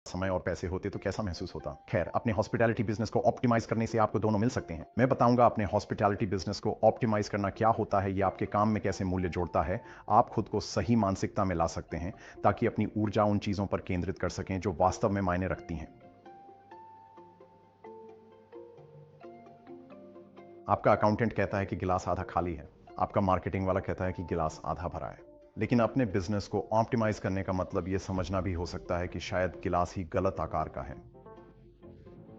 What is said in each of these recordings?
समय और पैसे होते तो कैसा महसूस होता। खैर, अपने हॉस्पिटैलिटी बिजनेस को ऑप्टिमाइज करने से आपको दोनों मिल सकते हैं। मैं बताऊंगा अपने हॉस्पिटैलिटी बिजनेस को ऑप्टिमाइज करना क्या होता है, ये आपके काम में कैसे मूल्य जोड़ता है। आप खुद को सही मानसिकता में ला सकते हैं ताकि अपनी ऊर्जा उन चीजों पर केंद्रित कर सकें जो वास्तव में मायने रखती हैं। आपका अकाउंटेंट कहता है कि गिलास आधा खाली है, आपका मार्केटिंग वाला कहता है कि गिलास आधा भरा है। लेकिन अपने बिजनेस को ऑप्टिमाइज करने का मतलब यह समझना भी हो सकता है कि शायद गिलास ही गलत आकार का है।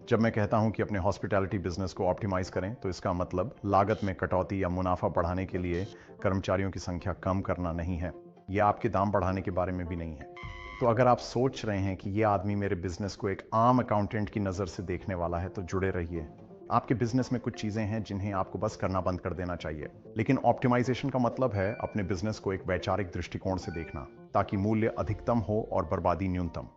जब मैं कहता हूं कि अपने हॉस्पिटैलिटी बिजनेस को ऑप्टिमाइज करें, तो इसका मतलब लागत में कटौती या मुनाफा बढ़ाने के लिए कर्मचारियों की संख्या कम करना नहीं है, यह आपके दाम बढ़ाने के बारे में भी नहीं है। तो अगर आप सोच रहे हैं कि यह आदमी मेरे बिजनेस को एक आम अकाउंटेंट की नज़र से देखने वाला है, तो जुड़े रहिए। आपके बिजनेस में कुछ चीजें हैं जिन्हें आपको बस करना बंद कर देना चाहिए। लेकिन ऑप्टिमाइजेशन का मतलब है अपने बिजनेस को एक वैचारिक दृष्टिकोण से देखना, ताकि मूल्य अधिकतम हो और बर्बादी न्यूनतम।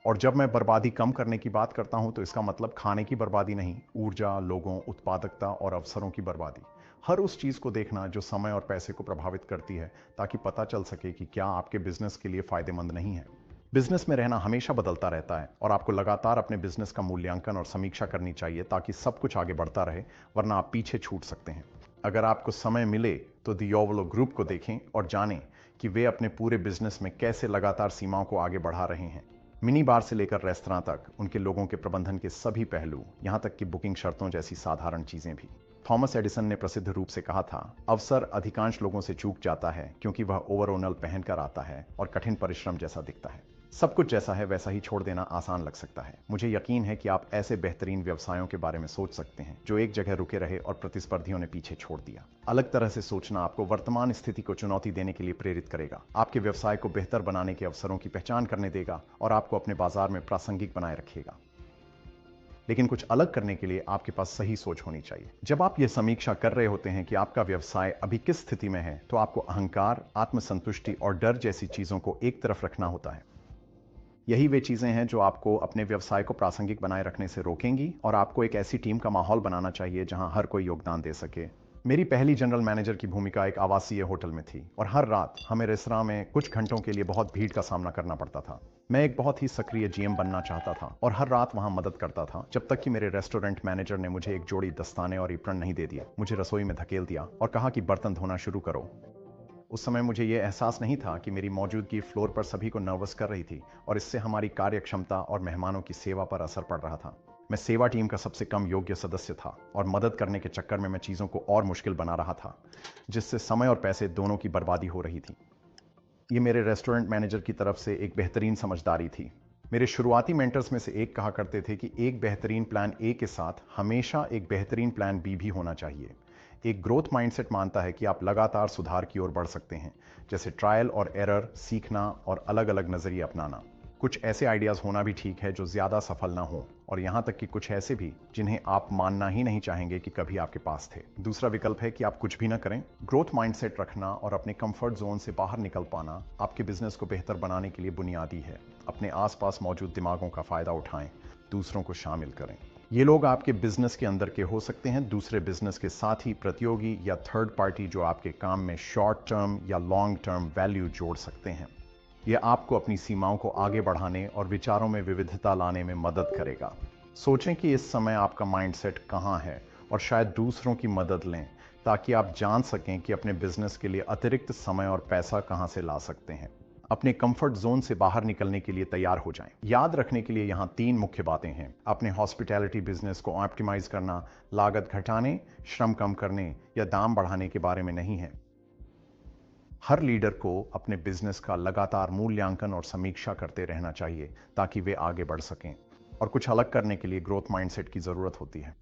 और जब मैं बर्बादी कम करने की बात करता हूं, तो इसका मतलब खाने की बर्बादी नहीं, ऊर्जा, लोगों, उत्पादकता और अवसरों की बर्बादी। हर उस चीज को देखना जो समय और पैसे को प्रभावित करती है, ताकि पता चल सके कि क्या आपके बिजनेस के लिए फायदेमंद नहीं है। बिजनेस में रहना हमेशा बदलता रहता है और आपको लगातार अपने बिजनेस का मूल्यांकन और समीक्षा करनी चाहिए, ताकि सब कुछ आगे बढ़ता रहे, वरना आप पीछे छूट सकते हैं। अगर आपको समय मिले तो दी योवलो ग्रुप को देखें और जानें कि वे अपने पूरे बिजनेस में कैसे लगातार सीमाओं को आगे बढ़ा रहे हैं। मिनी बार से लेकर रेस्तरां तक, उनके लोगों के प्रबंधन के सभी पहलू, यहां तक कि बुकिंग शर्तों जैसी साधारण चीजें भी। थॉमस एडिसन ने प्रसिद्ध रूप से कहा था, अवसर अधिकांश लोगों से चूक जाता है क्योंकि वह ओवरऑनल पहनकर आता है और कठिन परिश्रम जैसा दिखता है। सब कुछ जैसा है वैसा ही छोड़ देना आसान लग सकता है। मुझे यकीन है कि आप ऐसे बेहतरीन व्यवसायों के बारे में सोच सकते हैं जो एक जगह रुके रहे और प्रतिस्पर्धियों ने पीछे छोड़ दिया। अलग तरह से सोचना आपको वर्तमान स्थिति को चुनौती देने के लिए प्रेरित करेगा, आपके व्यवसाय को बेहतर बनाने के अवसरों की पहचान करने देगा और आपको अपने बाजार में प्रासंगिक बनाए रखेगा। लेकिन कुछ अलग करने के लिए आपके पास सही सोच होनी चाहिए। जब आप यह समीक्षा कर रहे होते हैं कि आपका व्यवसाय अभी किस स्थिति में है, तो आपको अहंकार, आत्मसंतुष्टि और डर जैसी चीजों को एक तरफ रखना होता है। यही वे चीजें हैं जो आपको अपने व्यवसाय को प्रासंगिक बनाए रखने से रोकेंगी, और आपको एक ऐसी टीम का माहौल बनाना चाहिए जहां हर कोई योगदान दे सके। मेरी पहली जनरल मैनेजर की भूमिका एक आवासीय होटल में थी और हर रात हमें रेस्तरां में कुछ घंटों के लिए बहुत भीड़ का सामना करना पड़ता था। मैं एक बहुत ही सक्रिय जीएम बनना चाहता था और हर रात वहां मदद करता था, जब तक कि मेरे रेस्टोरेंट मैनेजर ने मुझे एक जोड़ी दस्ताने और एप्रन नहीं दे दिए, मुझे रसोई में धकेल दिया और कहा कि बर्तन धोना शुरू करो। उस समय मुझे यह एहसास नहीं था कि मेरी मौजूदगी फ्लोर पर सभी को नर्वस कर रही थी और इससे हमारी कार्यक्षमता और मेहमानों की सेवा पर असर पड़ रहा था। मैं सेवा टीम का सबसे कम योग्य सदस्य था और मदद करने के चक्कर में मैं चीजों को और मुश्किल बना रहा था, जिससे समय और पैसे दोनों की बर्बादी हो रही थी। ये मेरे रेस्टोरेंट मैनेजर की तरफ से एक बेहतरीन समझदारी थी। मेरे शुरुआती मेंटर्स में से एक कहा करते थे कि एक बेहतरीन प्लान ए के साथ हमेशा एक बेहतरीन प्लान बी भी होना चाहिए। एक ग्रोथ माइंडसेट मानता है कि आप लगातार सुधार की ओर बढ़ सकते हैं, जैसे ट्रायल और एरर, सीखना और अलग अलग नजरिए अपनाना। कुछ ऐसे आइडियाज होना भी ठीक है जो ज्यादा सफल ना हो, और यहां तक कि कुछ ऐसे भी जिन्हें आप मानना ही नहीं चाहेंगे कि कभी आपके पास थे। दूसरा विकल्प है कि आप कुछ भी ना करें। ग्रोथ माइंडसेट रखना और अपने कंफर्ट जोन से बाहर निकल पाना आपके बिजनेस को बेहतर बनाने के लिए बुनियादी है। अपने आसपास मौजूद दिमागों का फायदा उठाएं, दूसरों को शामिल करें। ये लोग आपके बिजनेस के अंदर के हो सकते हैं, दूसरे बिजनेस के साथी, प्रतियोगी या थर्ड पार्टी जो आपके काम में शॉर्ट टर्म या लॉन्ग टर्म वैल्यू जोड़ सकते हैं। यह आपको अपनी सीमाओं को आगे बढ़ाने और विचारों में विविधता लाने में मदद करेगा। सोचें कि इस समय आपका माइंडसेट कहां है और शायद दूसरों की मदद लें, ताकि आप जान सकें कि अपने बिजनेस के लिए अतिरिक्त समय और पैसा कहां से ला सकते हैं। अपने कंफर्ट जोन से बाहर निकलने के लिए तैयार हो जाएं। याद रखने के लिए यहां 3 मुख्य बातें हैं। अपने हॉस्पिटैलिटी बिजनेस को ऑप्टिमाइज करना लागत घटाने, श्रम कम करने या दाम बढ़ाने के बारे में नहीं है। हर लीडर को अपने बिजनेस का लगातार मूल्यांकन और समीक्षा करते रहना चाहिए, ताकि वे आगे बढ़ सकें। और कुछ अलग करने के लिए ग्रोथ माइंडसेट की जरूरत होती है।